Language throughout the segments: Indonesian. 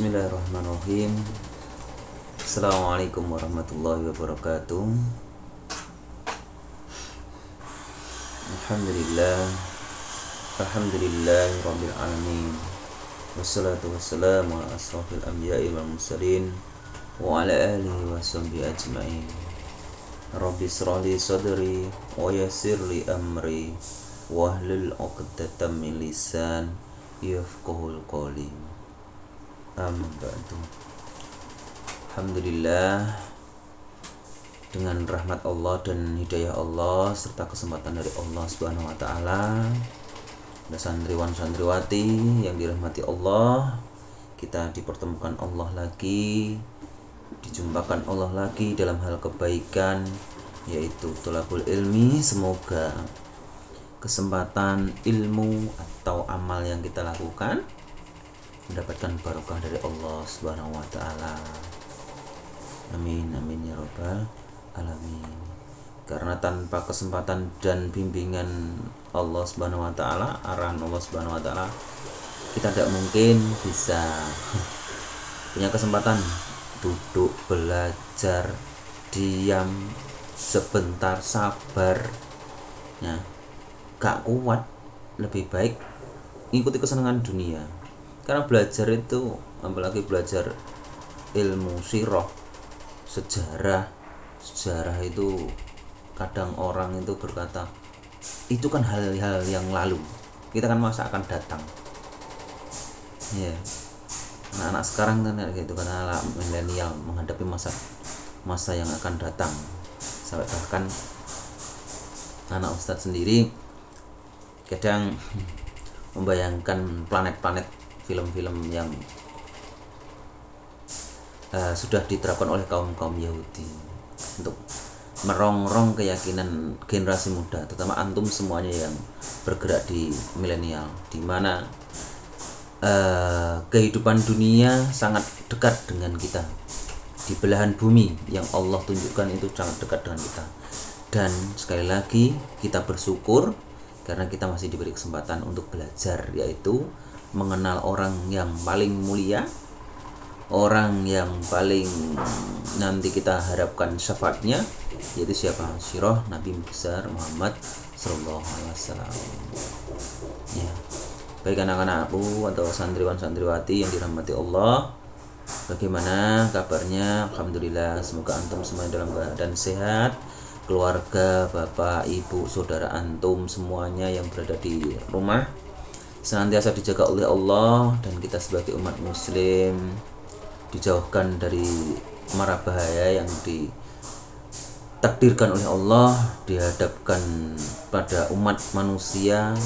Bismillahirrahmanirrahim. Assalamualaikum warahmatullahi wabarakatuh. Alhamdulillah alamin. Wassalatu wassalamu ala asrafil anbiya'i wal mursalin wa ala alihi wa sahbihi ajma'in. Rabbi shrah li sadri wa yassir li amri wahlul 'uqdatam min lisan yafqahul qawli. Amma ba'du. Alhamdulillah, dengan rahmat Allah dan hidayah Allah serta kesempatan dari Allah Subhanahu wa taala, dan santriwan santriwati yang dirahmati Allah, kita dipertemukan Allah lagi, dijumpakan Allah lagi dalam hal kebaikan, yaitu thalabul ilmi. Semoga kesempatan ilmu atau amal yang kita lakukan mendapatkan barokah dari Allah Subhanahu wa taala. Amin amin ya rabbal alamin. Karena tanpa kesempatan dan bimbingan Allah Subhanahu wa taala, arahan Allah Subhanahu wa taala, kita tidak mungkin bisa punya kesempatan duduk belajar, diam sebentar, sabar, ya, gak kuat, lebih baik ikuti kesenangan dunia. Karena belajar itu, apalagi belajar ilmu sirah, sejarah itu kadang orang itu berkata itu kan hal-hal yang lalu, kita kan masa akan datang, ya. Anak-anak sekarang kan gitu, karena anak milenial menghadapi masa yang akan datang. Sampai bahkan anak ustadz sendiri kadang membayangkan planet-planet film-film yang sudah diterapkan oleh kaum Yahudi untuk merongrong keyakinan generasi muda, terutama antum semuanya yang bergerak di milenial, di mana kehidupan dunia sangat dekat dengan kita. Di belahan bumi yang Allah tunjukkan itu sangat dekat dengan kita. Dan sekali lagi kita bersyukur karena kita masih diberi kesempatan untuk belajar, yaitu mengenal orang yang paling mulia, orang yang paling nanti kita harapkan syafaatnya, yaitu siapa? Sirah Nabi besar Muhammad sallallahu alaihi wasallam. Ya. Baik anak-anakku atau santriwan santriwati yang dirahmati Allah, bagaimana kabarnya? Alhamdulillah, semoga antum semua dalam keadaan sehat, keluarga, bapak, ibu, saudara antum semuanya yang berada di rumah senantiasa dijaga oleh Allah, dan kita sebagai umat muslim dijauhkan dari mara bahaya yang ditakdirkan oleh Allah dihadapkan pada umat manusia,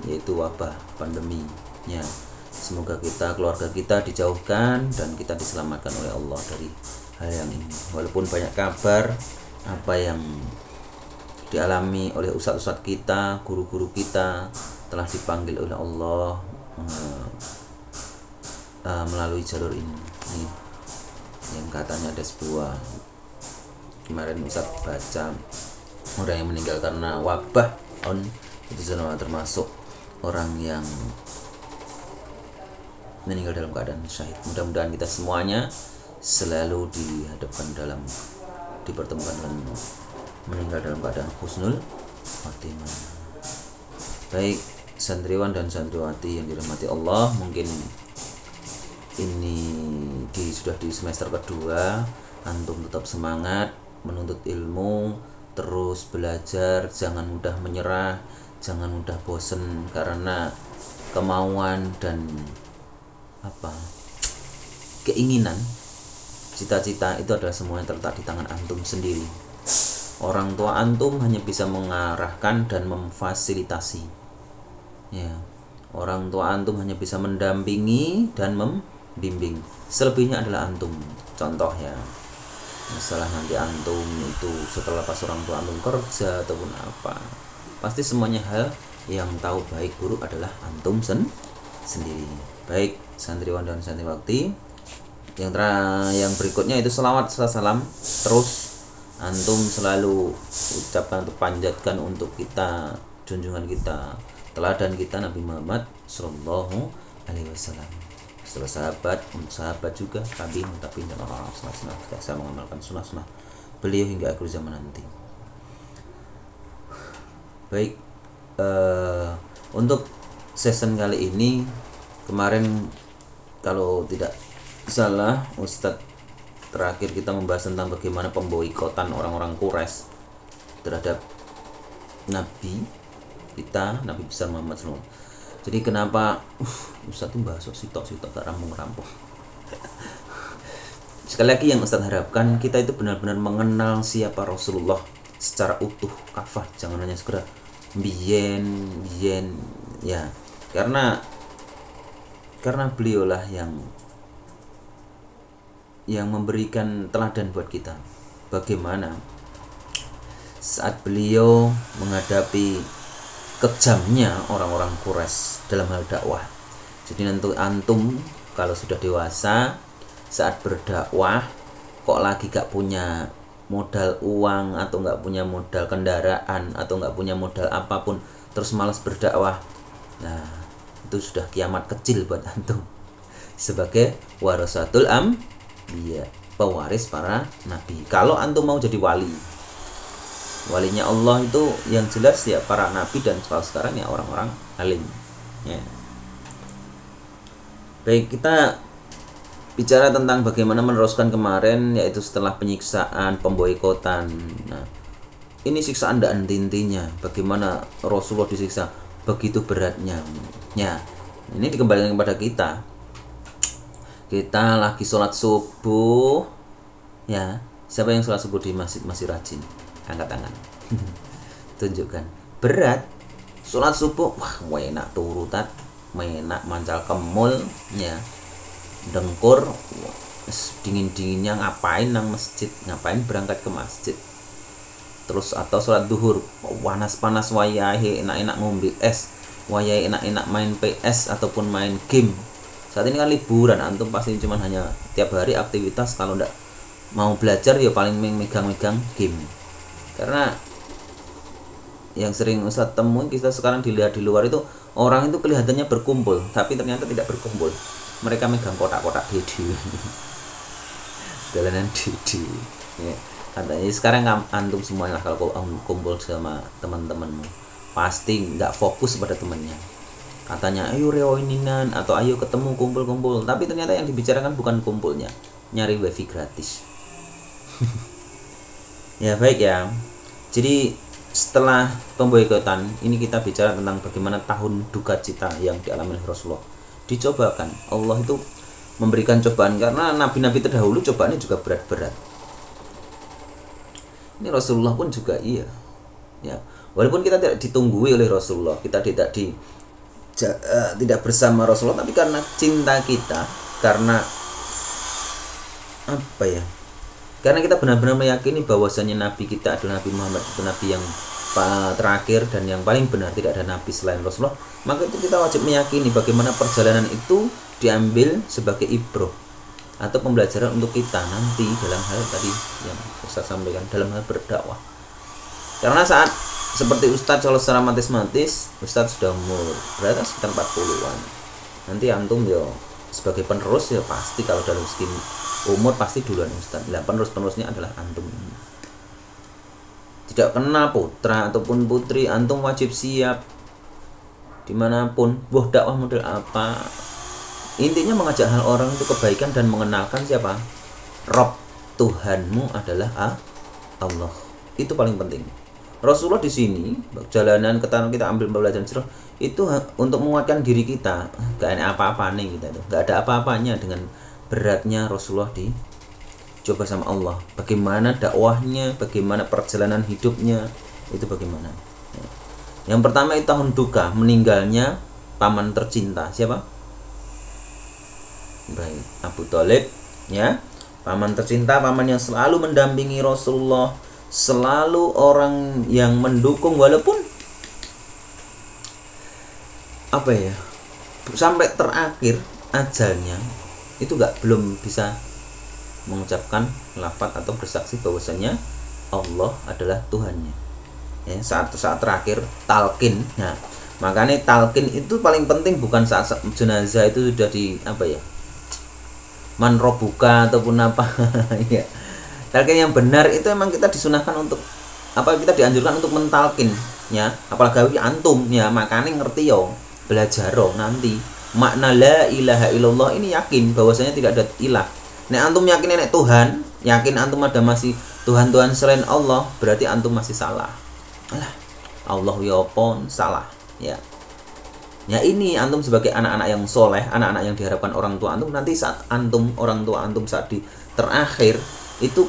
yaitu wabah pandeminya. Semoga kita, keluarga kita dijauhkan dan kita diselamatkan oleh Allah dari hal yang ini. Walaupun banyak kabar apa yang dialami oleh ustadz-ustadz kita, guru-guru kita telah dipanggil oleh Allah melalui jalur ini. Yang katanya ada sebuah, kemarin ustadz baca, orang yang meninggal karena wabah itu termasuk orang yang meninggal dalam keadaan syahid. Mudah-mudahan kita semuanya selalu dipertemukan dengan meninggal dalam keadaan husnul khatimah. Baik santriwan dan santriwati yang dirahmati Allah, mungkin ini sudah di semester kedua, antum tetap semangat menuntut ilmu, terus belajar, jangan mudah menyerah, jangan mudah bosen, karena kemauan dan keinginan, cita-cita itu adalah semuanya terletak di tangan antum sendiri. Orang tua antum hanya bisa mengarahkan dan memfasilitasi, ya. Orang tua antum hanya bisa mendampingi dan membimbing, selebihnya adalah antum. Contoh ya, masalah nanti antum itu setelah pas orang tua antum kerja ataupun apa, pasti semuanya hal yang tahu baik buruk adalah antum sendiri. Baik santriwan dan santriwati, yang berikutnya itu selawat salam terus antum selalu ucapkan atau panjatkan untuk kita, junjungan kita, teladan kita Nabi Muhammad sallallahu alaihi wasallam. setelah sahabat, untuk sahabat juga tabiin dan orang-orang sunnah saya mengamalkan sunnah beliau hingga akhir zaman nanti. Baik, untuk season kali ini, kemarin kalau tidak salah Ustadz terakhir kita membahas tentang bagaimana pemboikotan orang-orang Quraisy terhadap Nabi kita, Nabi besar Muhammad SAW. Jadi kenapa Ustadz tuh bahas sitok gak rampung-rampung. Sekali lagi yang Ustadz harapkan kita itu benar-benar mengenal siapa Rasulullah secara utuh, kafah, jangan hanya sekedar biyen ya, karena beliaulah yang memberikan teladan buat kita bagaimana saat beliau menghadapi kejamnya orang-orang Quraisy dalam hal dakwah. Jadi nanti antum kalau sudah dewasa saat berdakwah kok lagi gak punya modal uang atau nggak punya modal kendaraan atau nggak punya modal apapun terus malas berdakwah, nah itu sudah kiamat kecil buat antum sebagai warasatul anbiya, pewaris para nabi. Kalau antum mau jadi walinya Allah itu yang jelas ya para nabi, dan kalau sekarang ya orang-orang alim ya. Baik, kita bicara tentang bagaimana meneruskan kemarin, yaitu setelah penyiksaan, pemboikotan. Nah, ini siksaan dan intinya bagaimana Rasulullah disiksa begitu beratnya. Ya, ini dikembalikan kepada kita. Kita lagi sholat subuh, ya. Siapa yang sholat subuh di masjid masih rajin? Angkat tangan. Tunjukkan. Berat. Sholat subuh, wah, enak turutat, enak mancal kemul, ya. Dengkur, dingin-dinginnya ngapain nang masjid, ngapain berangkat ke masjid. Terus atau sholat duhur, panas-panas wayahe enak-enak ngombe es, wayahe enak-enak main PS ataupun main game. Saat ini kan liburan, antum pasti cuma hanya tiap hari aktivitas, kalau ndak mau belajar ya paling megang-megang game. Karena yang sering Ustadz temui, kita sekarang dilihat di luar itu orang itu kelihatannya berkumpul tapi ternyata tidak berkumpul. Mereka megang kotak-kotak didi, dalanan didi. Ya, katanya sekarang antum semuanya kalau kumpul sama teman-temanmu pasti nggak fokus pada temannya. Katanya ayo reuninan atau ayo ketemu kumpul-kumpul, tapi ternyata yang dibicarakan bukan kumpulnya, nyari wifi gratis. Ya baik ya. Jadi setelah pemboikotan ini kita bicara tentang bagaimana tahun duka cita yang dialami oleh Rasulullah. Dicobakan, Allah itu memberikan cobaan karena nabi-nabi terdahulu cobaannya juga berat-berat. Ini Rasulullah pun juga iya. Ya, walaupun kita tidak ditunggui oleh Rasulullah, kita tidak bersama Rasulullah, tapi karena cinta kita, karena apa ya? Karena kita benar-benar meyakini bahwasanya nabi kita adalah Nabi Muhammad, itu nabi yang terakhir dan yang paling benar, tidak ada nabi selain Rasulullah, maka itu kita wajib meyakini bagaimana perjalanan itu diambil sebagai ibroh atau pembelajaran untuk kita nanti dalam hal tadi yang Ustaz sampaikan, dalam hal berdakwah. Karena saat seperti Ustaz kalau secara matis Ustaz sudah umur berapa, sekitar 40-an, nanti antum ya sebagai penerus ya pasti kalau dalam segi umur pasti duluan Ustaz. Penerusnya adalah antum. Tidak kena putra ataupun putri, antum wajib siap dimanapun. Dakwah model apa, intinya mengajak hal orang itu kebaikan dan mengenalkan siapa Rob, Tuhanmu adalah Allah. Itu paling penting. Rasulullah di sini perjalanan kita ambil pembelajaran sirah itu untuk menguatkan diri kita. Gak ada apa-apa nih kita itu, gak ada apa-apanya dengan beratnya Rasulullah dicoba sama Allah. Bagaimana dakwahnya, bagaimana perjalanan hidupnya, itu bagaimana. Yang pertama itu tahun duka, meninggalnya paman tercinta. Siapa? Baik, Abu Thalib, ya. Paman tercinta, paman yang selalu mendampingi Rasulullah, selalu orang yang mendukung walaupun apa ya, sampai terakhir ajalnya itu belum bisa mengucapkan lafaz atau bersaksi bahwasanya Allah adalah Tuhannya. Ya, saat terakhir talqin. Nah, makanya talqin itu paling penting, bukan saat jenazah itu sudah man robuka ataupun apa ya. Talqin yang benar itu emang kita disunahkan untuk apa, kita dianjurkan untuk mentalkin ya, apalagi antum ya, makanya ngerti yo, belajar nanti makna la ilaha illallah ini, yakin bahwasanya tidak ada ilah. Nek antum yakin nek Tuhan, yakin antum ada masih Tuhan-Tuhan selain Allah, berarti antum masih salah. Alah, Allah ya pon salah ya. Ya ini antum sebagai anak-anak yang soleh, anak-anak yang diharapkan orang tua antum, nanti saat antum, orang tua antum saat di terakhir itu,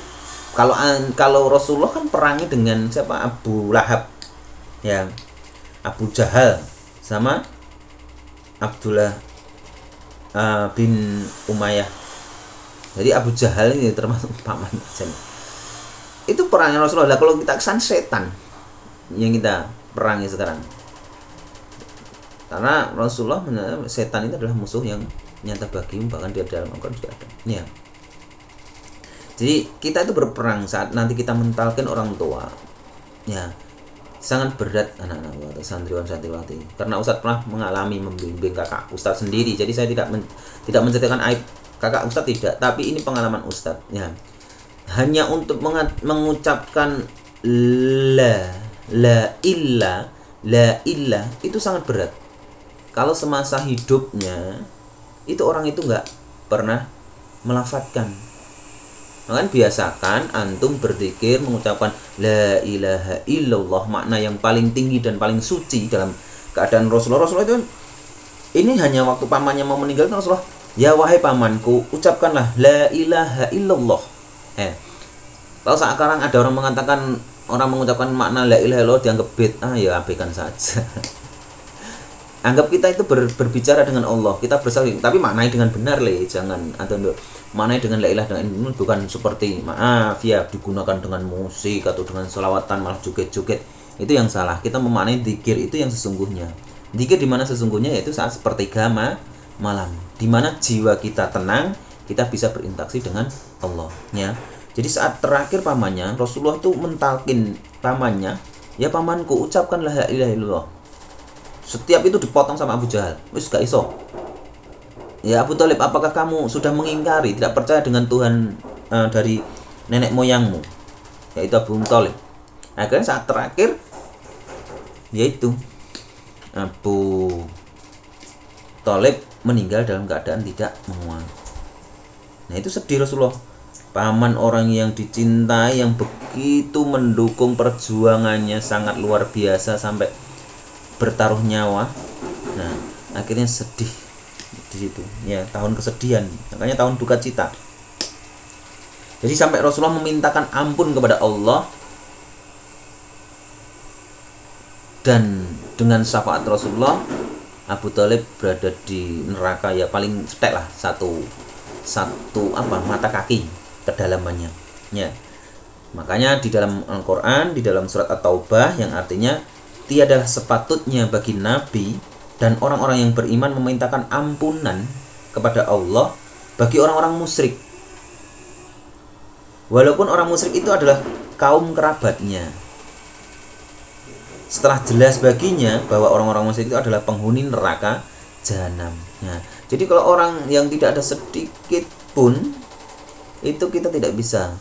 kalau Rasulullah kan perangi dengan siapa? Abu Lahab ya, Abu Jahal sama Abdullah bin Umayyah. Jadi Abu Jahal ini termasuk paman saja. Itu perangnya Rasulullah. Kalau kita kesan setan yang kita perangi sekarang, karena Rasulullah setan itu adalah musuh yang nyata bagimu, bahkan dia dalam Al-Quran juga ada ya. Jadi kita itu berperang saat nanti kita mentalkan orang tua ya, sangat berat anak-anak atau santriwan santriwati, karena Ustadz pernah mengalami membimbing kakak Ustadz sendiri. Jadi saya tidak menceritakan aib kakak Ustadz, tidak, tapi ini pengalaman Ustadz ya. Hanya untuk mengucapkan la ilah itu sangat berat. Kalau semasa hidupnya itu orang itu nggak pernah melafadzkan. Makanya biasakan antum berzikir mengucapkan la ilaha illallah, makna yang paling tinggi dan paling suci dalam keadaan Rasulullah itu. Ini hanya waktu pamannya mau meninggal, Rasulullah, ya wahai pamanku, ucapkanlah la ilaha illallah. Kalau sekarang ada orang mengatakan, orang mengucapkan makna la ilaha illallah dianggap bid'ah, ya abaikan saja. Anggap kita itu berbicara dengan Allah, kita bersaling, tapi maknai dengan benar jangan atau maknai dengan la ilaha dengan bukan seperti maaf ya digunakan dengan musik atau dengan selawatan malah joget-joget. Itu yang salah. Kita memaknai zikir itu yang sesungguhnya. Zikir di mana sesungguhnya yaitu saat sepertiga malam, di mana jiwa kita tenang, kita bisa berinteraksi dengan Allah ya. Jadi saat terakhir pamannya, Rasulullah itu mentalkin pamannya, ya pamanku ucapkanlah la ilaha illallah. Setiap itu dipotong sama Abu Jahal, wis gak iso. Ya Abu Thalib, apakah kamu sudah mengingkari, tidak percaya dengan Tuhan dari nenek moyangmu, yaitu Abu Thalib. Akhirnya saat terakhir, yaitu Abu Thalib meninggal dalam keadaan tidak menguat. Nah itu sedih Rasulullah. Paman orang yang dicintai, yang begitu mendukung perjuangannya sangat luar biasa sampai bertaruh nyawa. Nah akhirnya sedih di situ ya, tahun kesedihan, makanya tahun duka cita. Jadi sampai Rasulullah memintakan ampun kepada Allah, dan dengan syafaat Rasulullah Abu Thalib berada di neraka ya, paling cetek lah satu mata kaki kedalamannya ya. Makanya di dalam Al-Quran, di dalam surat At-Taubah yang artinya tiada sepatutnya bagi Nabi dan orang-orang yang beriman memintakan ampunan kepada Allah bagi orang-orang musyrik, walaupun orang musyrik itu adalah kaum kerabatnya, setelah jelas baginya bahwa orang-orang musyrik itu adalah penghuni neraka jahanam. Nah, jadi kalau orang yang tidak ada sedikit pun, itu kita tidak bisa,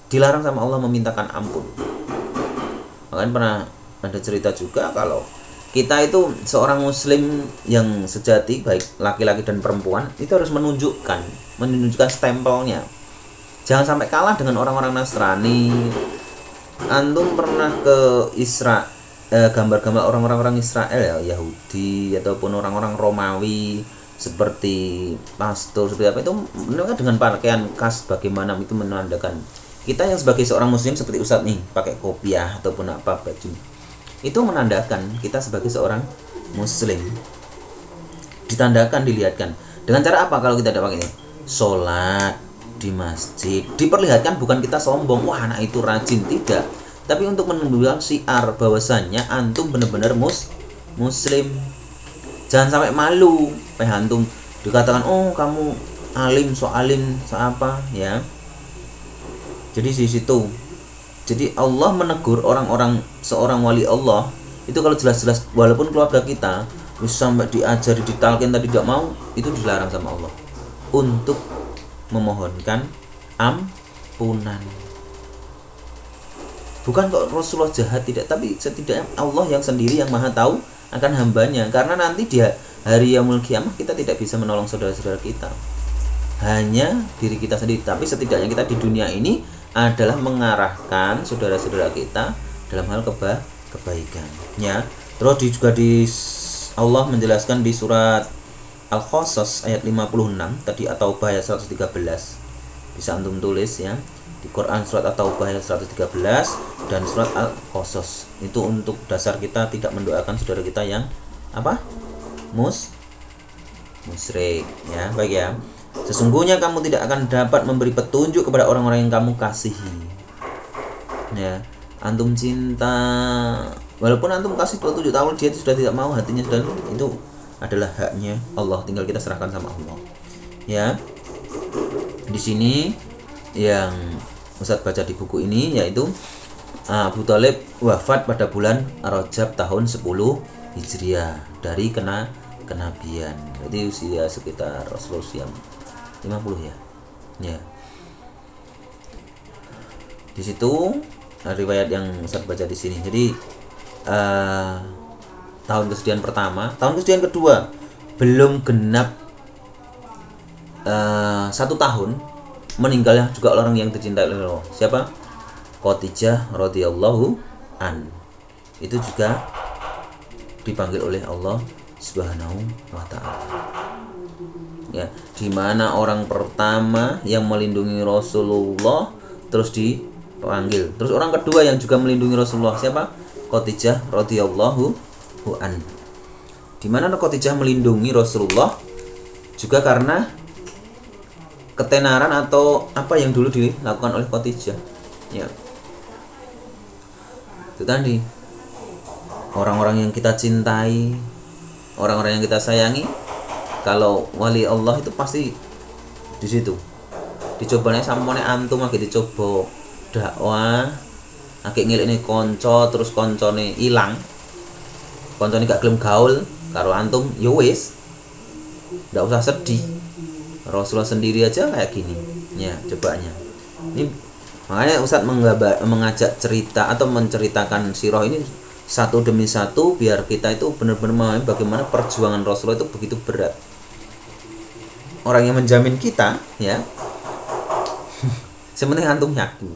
dilarang sama Allah memintakan ampun. Makanya pernah ada cerita juga kalau kita itu seorang muslim yang sejati, baik laki-laki dan perempuan, itu harus menunjukkan stempelnya. Jangan sampai kalah dengan orang-orang Nasrani. Antum pernah ke gambar-gambar orang-orang Israel ya, Yahudi ataupun orang-orang Romawi seperti pastor seperti apa, itu mereka dengan pakaian khas bagaimana itu menandakan kita yang sebagai seorang muslim seperti Ustadz nih pakai kopiah ataupun apa baju, itu menandakan kita sebagai seorang muslim. Ditandakan, dilihatkan. Dengan cara apa kalau kita tidak pakai ini? Sholat di masjid, diperlihatkan, bukan kita sombong, wah anak itu rajin, tidak, tapi untuk menunjukkan syiar bahwasannya antum benar-benar muslim. Jangan sampai malu, antum dikatakan oh kamu alim, so apa ya. Jadi di situ, jadi Allah menegur orang-orang, seorang wali Allah itu kalau jelas-jelas walaupun keluarga kita sampai diajari, ditalkin tadi tidak mau, itu dilarang sama Allah untuk memohonkan ampunan. Bukan kok Rasulullah jahat, tidak, tapi setidaknya Allah yang sendiri yang maha tahu akan hambanya. Karena nanti di hari yaumul kiamah kita tidak bisa menolong saudara-saudara kita, hanya diri kita sendiri. Tapi setidaknya kita di dunia ini adalah mengarahkan saudara-saudara kita dalam hal kebaikan, ya. Terus juga Allah menjelaskan di surat Al-Qasas ayat 56 tadi, atau ayat 113. Bisa antum tulis ya. Di Quran surat At-Taubah ayat 113 dan surat Al-Qasas. Itu untuk dasar kita tidak mendoakan saudara kita yang apa? Musyrik, ya. Baik ya. Sesungguhnya kamu tidak akan dapat memberi petunjuk kepada orang-orang yang kamu kasihi. Ya, antum cinta, walaupun antum kasih petunjuk, tahu dia sudah tidak mau, hatinya sudah, itu adalah haknya Allah, tinggal kita serahkan sama Allah. Ya. Di sini yang Ustadz baca di buku ini yaitu Abu Thalib wafat pada bulan Rajab tahun 10 Hijriah dari kenabian. Jadi usia sekitar Rasulullah 50 ya. Ya. Di situ riwayat yang Ustadz baca di sini. Jadi tahun kesucian pertama, tahun kesucian kedua belum genap 1 tahun meninggalnya juga orang yang dicintai oleh Allah. Siapa? Khadijah radhiyallahu an. Itu juga dipanggil oleh Allah Subhanahu wa taala. Ya, di mana orang pertama yang melindungi Rasulullah terus dipanggil. Terus orang kedua yang juga melindungi Rasulullah siapa? Khadijah radhiyallahu an. Di mana Khadijah melindungi Rasulullah juga karena ketenaran atau apa yang dulu dilakukan oleh Khadijah. Ya. Itu tadi. Orang-orang yang kita cintai, orang-orang yang kita sayangi, kalau wali Allah itu pasti di situ. Dicobanya sampone antum lagi dicoba dakwah, akeh ngelekne kanca terus kancane ilang. Kancane gak gelem gaul karo antum, ya wis. Ndak usah sedih. Rasulullah sendiri aja kayak gini. Ya, cobanya. Ini makanya Ustadz mengajak cerita atau menceritakan sirah ini satu demi satu biar kita itu benar-benar memahami bagaimana perjuangan Rasulullah itu begitu berat. Orang yang menjamin kita, ya. Sebenarnya antum yakin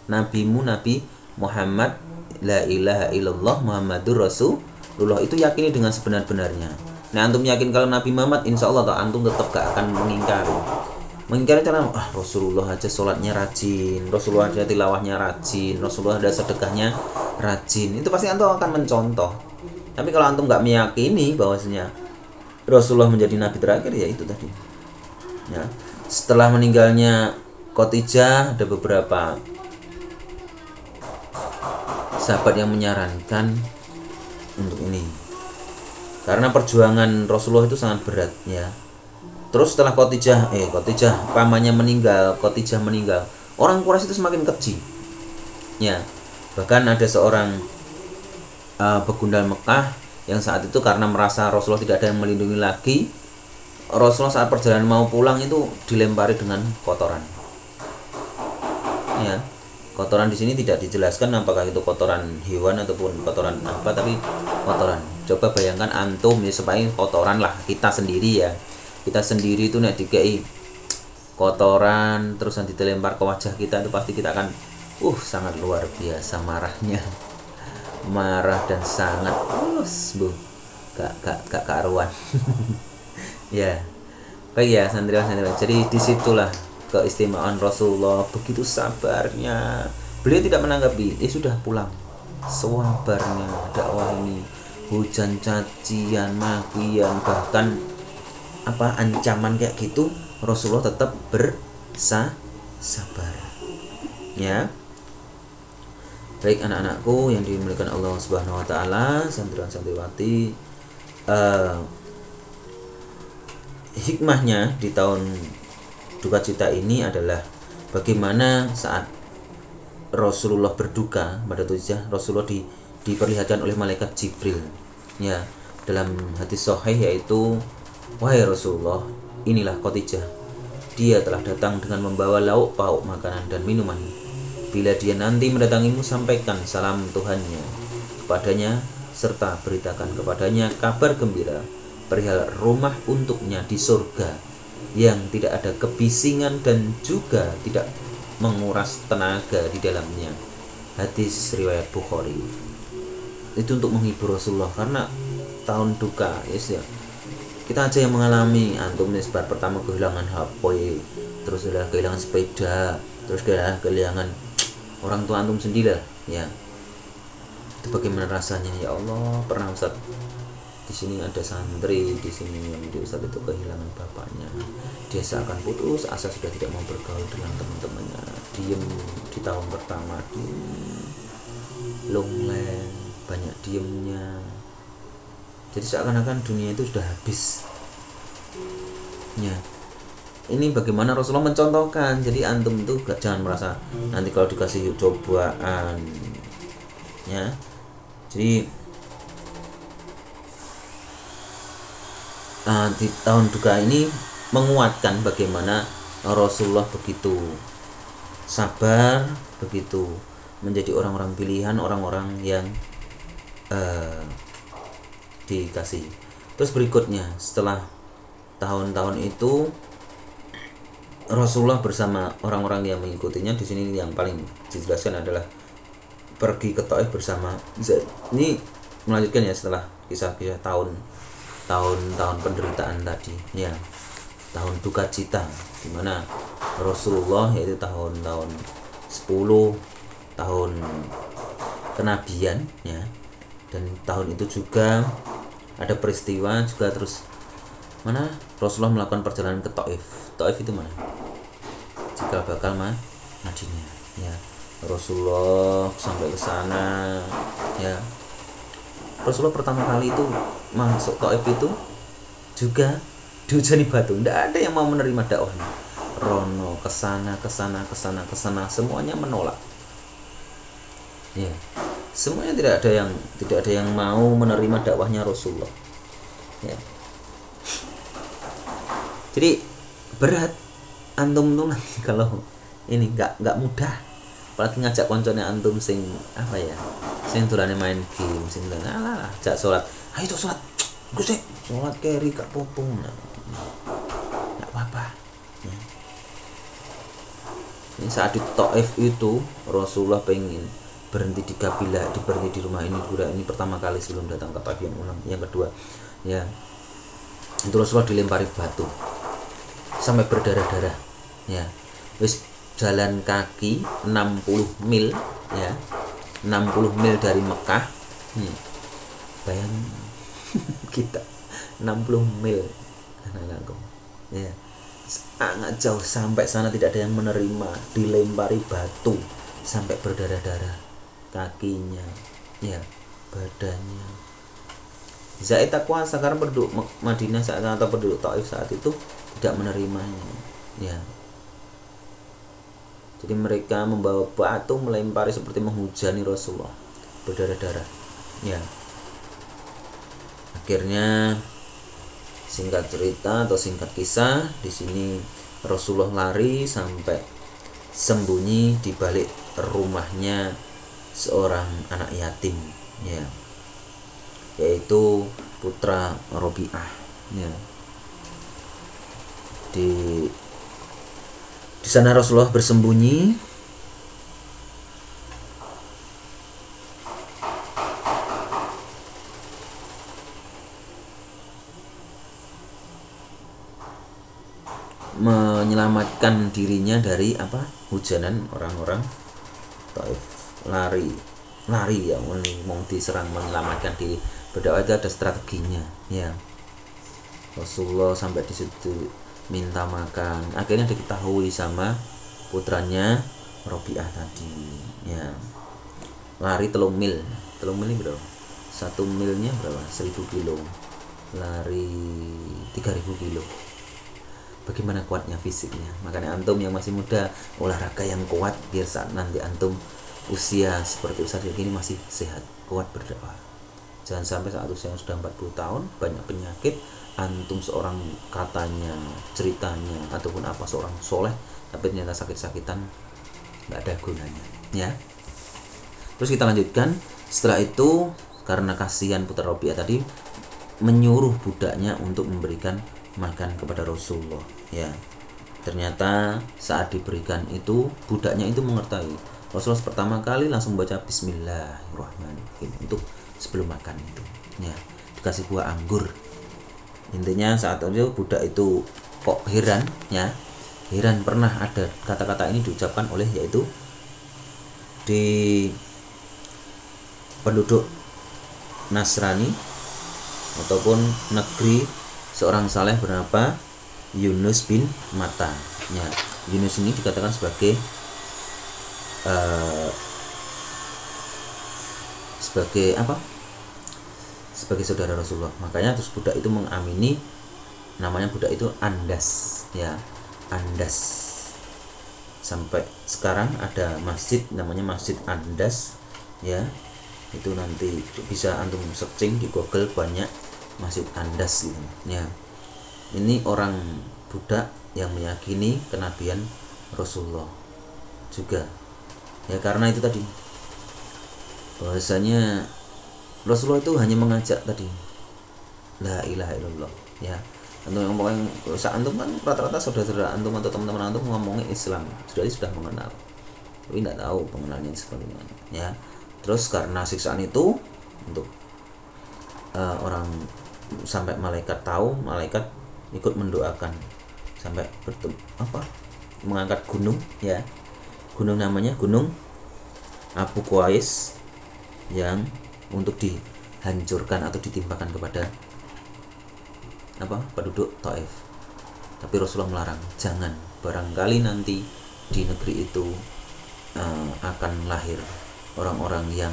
nabimu Nabi Muhammad la ilaha illallah Muhammadur Rasulullah, itu yakini dengan sebenar-benarnya. Nah, antum yakin kalau Nabi Muhammad, insya Allah antum tetap gak akan mengingkari. Mengingkari karena Rasulullah aja sholatnya rajin, Rasulullah aja tilawahnya rajin, Rasulullah ada sedekahnya rajin. Itu pasti antum akan mencontoh. Tapi kalau antum gak meyakini bahwasanya Rasulullah menjadi Nabi terakhir, ya itu tadi. Ya. Setelah meninggalnya Khadijah, ada beberapa sahabat yang menyarankan untuk ini. Karena perjuangan Rasulullah itu sangat berat, ya. Terus setelah Khadijah pamannya meninggal, Khadijah meninggal, orang Quraisy itu semakin keji. Ya. Bahkan ada seorang begundal Mekah yang saat itu karena merasa Rasulullah tidak ada yang melindungi lagi, Rasulullah saat perjalanan mau pulang itu dilempari dengan kotoran. Ya. Kotoran di sini tidak dijelaskan apakah itu kotoran hewan ataupun kotoran apa, tapi kotoran. Coba bayangkan antum ya, supaya kotoran lah kita sendiri ya. Kita sendiri itu nek dikei kotoran terus nanti dilempar ke wajah kita, itu pasti kita akan sangat luar biasa marahnya. Marah dan sangat gak karuan. Ya. Baik ya santriwan. Jadi disitulah keistimewaan Rasulullah, begitu sabarnya. Beliau tidak menanggapi, sudah pulang. Sabarnya dakwah ini, hujan cacian, makian, bahkan ancaman kayak gitu, Rasulullah tetap bersabar. Ya. Baik anak-anakku yang dimuliakan Allah Subhanahu wa taala, santriwan santriwati, hikmahnya di tahun duka cita ini adalah bagaimana saat Rasulullah berduka pada Khadijah, Rasulullah diperlihatkan oleh malaikat Jibril, ya, dalam hadis sahih, yaitu wahai Rasulullah, inilah Khadijah, dia telah datang dengan membawa lauk pauk makanan dan minuman. Bila dia nanti mendatangimu, sampaikan salam Tuhannya kepadanya, serta beritakan kepadanya kabar gembira perihal rumah untuknya di surga yang tidak ada kebisingan dan juga tidak menguras tenaga di dalamnya. Hadis riwayat Bukhari. Itu untuk menghibur Rasulullah karena tahun duka, yes ya. Kita aja yang mengalami, antum nih sebar pertama kehilangan HP, terus udah kehilangan sepeda, terus kehilangan orang tua antum sendiri lah, ya. Itu bagaimana rasanya, ya Allah. Pernah Ustaz, di sini ada santri di sini yang di Ustaz itu kehilangan bapaknya. Dia seakan putus asa, sudah tidak mau bergaul dengan teman-temannya, diem di tahun pertama, longlen, banyak diemnya. Jadi seakan-akan dunia itu sudah habis. Ya. Ini bagaimana Rasulullah mencontohkan. Jadi antum itu jangan merasa nanti kalau dikasih cobaan, ya. Jadi di tahun duka ini menguatkan bagaimana Rasulullah begitu sabar, begitu menjadi orang-orang pilihan, orang-orang yang dikasih. Terus berikutnya, setelah tahun-tahun itu Rasulullah bersama orang-orang yang mengikutinya, di sini yang paling dijelaskan adalah pergi ke Taif bersama Zaid. Ini melanjutkan ya setelah kisah-kisah tahun-tahun penderitaan tadi, ya. Tahun duka cita di mana Rasulullah, yaitu tahun-tahun 10 tahun kenabian, ya. Dan tahun itu juga ada peristiwa juga, terus mana Rasulullah melakukan perjalanan ke Taif. Taif itu mana? Jika bakal Madinah, ya. Rasulullah sampai ke sana, ya. Rasulullah pertama kali itu masuk Taif itu juga dihujani batu. Tidak ada yang mau menerima dakwahnya. Rono kesana, semuanya menolak. Ya, semuanya tidak ada yang mau menerima dakwahnya Rasulullah. Ya. Jadi berat antum tuh nanti kalau ini nggak mudah, apalagi ngajak koncone antum sing apa ya, sing dolane main game, sing alah ajak sholat, ayo tuh sholat, gue sih sholat keri gak popung, nggak apa-apa. Ya. Ini saat di Taif itu Rasulullah pengen berhenti di kabilah, berhenti di rumah ini pertama kali sebelum datang ke Taif yang kedua, ya. Itu Rasulullah dilempari batu sampai berdarah-darah, ya. Wis jalan kaki 60 mil, ya. 60 mil dari Mekah. Bayangin kita 60 mil, anak-anakku, ya. Sangat jauh, sampai sana tidak ada yang menerima, dilempari batu sampai berdarah-darah kakinya, ya, badannya. Zaid tak kuasa karena penduduk Madinah saat atau penduduk Taif saat itu tidak menerimanya, ya. Jadi mereka membawa batu melempari seperti menghujani Rasulullah, berdarah-darah, ya. Akhirnya singkat cerita atau singkat kisah, di sini Rasulullah lari sampai sembunyi di balik rumahnya seorang anak yatim, ya, yaitu putra Robi'ah, ya. Di sana Rasulullah bersembunyi, menyelamatkan dirinya dari hujanan orang-orang Taif. Lari ya, mau diserang, menyelamatkan diri. Berdakwah itu ada strateginya, ya. Rasulullah sampai di situ minta makan, akhirnya diketahui sama putranya Robi'ah tadi, ya. Lari 3 mil ini berapa? 1 milnya berapa? 1000 kilo. Lari 3000 kilo. Bagaimana kuatnya fisiknya. Makanya antum yang masih muda, olahraga yang kuat biar saat nanti antum usia seperti Ustaz gini masih sehat, kuat berdakwah. Jangan sampai saat usia yang sudah 40 tahun banyak penyakit, antum seorang katanya, ceritanya ataupun apa seorang soleh tapi ternyata sakit-sakitan, nggak ada gunanya ya. Terus kita lanjutkan. Setelah itu karena kasihan putra Rabi'ah tadi menyuruh budaknya untuk memberikan makan kepada Rasulullah ya. Ternyata saat diberikan itu budaknya itu mengerti. Rasulullah pertama kali langsung baca Bismillahirrahmanirrahim untuk sebelum makan itu ya. Dikasih buah anggur. Intinya saat itu budak itu kok heran ya. Heran pernah ada kata-kata ini diucapkan oleh yaitu di penduduk Nasrani ataupun negeri seorang saleh bernama Yunus bin Matta ya. Yunus ini dikatakan sebagai sebagai saudara Rasulullah. Makanya terus budak itu mengamini namanya budak itu Andas ya, Andas. Sampai sekarang ada masjid namanya Masjid Andas ya. Itu nanti bisa antum searching di Google, banyak Masjid Andas gitu ya. Ini orang budak yang meyakini kenabian Rasulullah juga ya, karena itu tadi bahwasanya Rasulullah itu hanya mengajak tadi la ilaha illallah ya. Antum ngomong saat antum kan rata-rata saudara-saudara antum atau teman-teman antum ngomongin Islam sudah mengenal, tapi tidak tahu pengenalannya seperti mana ya. Terus karena siksaan itu untuk orang sampai malaikat tahu, malaikat ikut mendoakan sampai mengangkat gunung ya. Gunung namanya Gunung Abu Qais yang untuk dihancurkan atau ditimpakan kepada penduduk Taif. Tapi Rasulullah melarang, jangan, barangkali nanti di negeri itu akan lahir orang-orang yang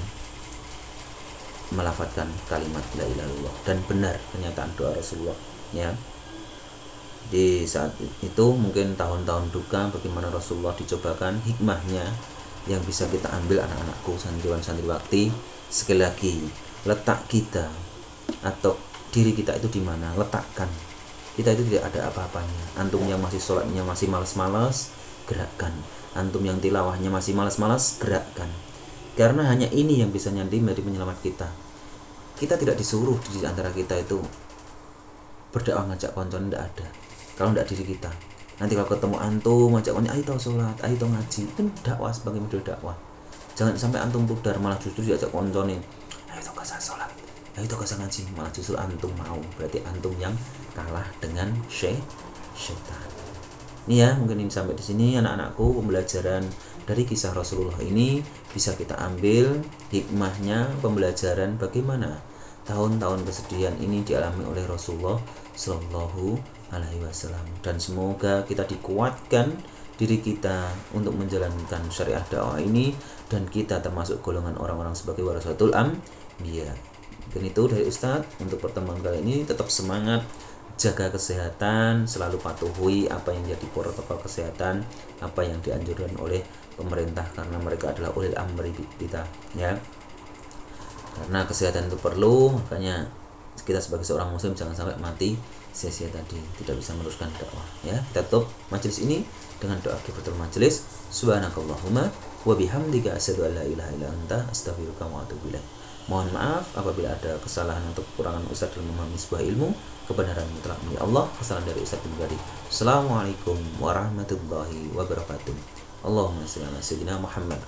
melafadzkan kalimat la ilaha illallah. Dan benar kenyataan doa Rasulullah ya. Di saat itu mungkin tahun-tahun duka bagaimana Rasulullah dicobakan, hikmahnya yang bisa kita ambil anak-anakku santriwan santriwati. Sekali lagi, letak kita atau diri kita itu di mana, letakkan. Kita itu tidak ada apa-apanya. Antum yang masih sholatnya masih malas-malas, gerakkan. Antum yang tilawahnya masih malas-malas, gerakkan. Karena hanya ini yang bisa menjadi penyelamat kita. Kita tidak disuruh di antara kita itu berdakwah ngajak koncon, tidak ada. Kalau tidak diri kita, nanti kalau ketemu antum ngajak koncon, ayo tau sholat, ayo tau ngaji, itu dakwah sebagai model dakwah. Jangan sampai antum pudar malah justru diajak koncon nih, ayo tau kasih sholat, ayo tau kasih ngaji, malah justru antum mau. Berarti antum yang kalah dengan syaitan. Ini ya, mungkin ini sampai di sini anak-anakku, pembelajaran dari kisah Rasulullah ini bisa kita ambil hikmahnya, pembelajaran bagaimana tahun-tahun kesedihan ini dialami oleh Rasulullah Shallallahu Alaihi Wasallam. Dan semoga kita dikuatkan diri kita untuk menjalankan syariah dakwah ini, dan kita termasuk golongan orang-orang sebagai warasatul anbiya. Dan itu dari Ustadz untuk pertemuan kali ini. Tetap semangat, jaga kesehatan, selalu patuhi apa yang jadi protokol kesehatan, apa yang dianjurkan oleh pemerintah, karena mereka adalah ulil amri kita ya. Karena kesehatan itu perlu, makanya kita sebagai seorang muslim jangan sampai mati sia-sia tadi, tidak bisa meneruskan dakwah ya. Kita tutup majelis ini dengan doa kifaratul majelis. Subhanakallahumma wa bihamdika asyhadu an la ilaha illa anta astaghfiruka wa atubu ilaik. Mohon maaf apabila ada kesalahan atau kekurangan Ustaz dalam memahami sebuah ilmu. Kebenaran mutlak milik Allah, kesalahan dari Ustaz pribadi. Assalamualaikum warahmatullahi wabarakatuh. Allahumma shalli ala sayyidina Muhammad.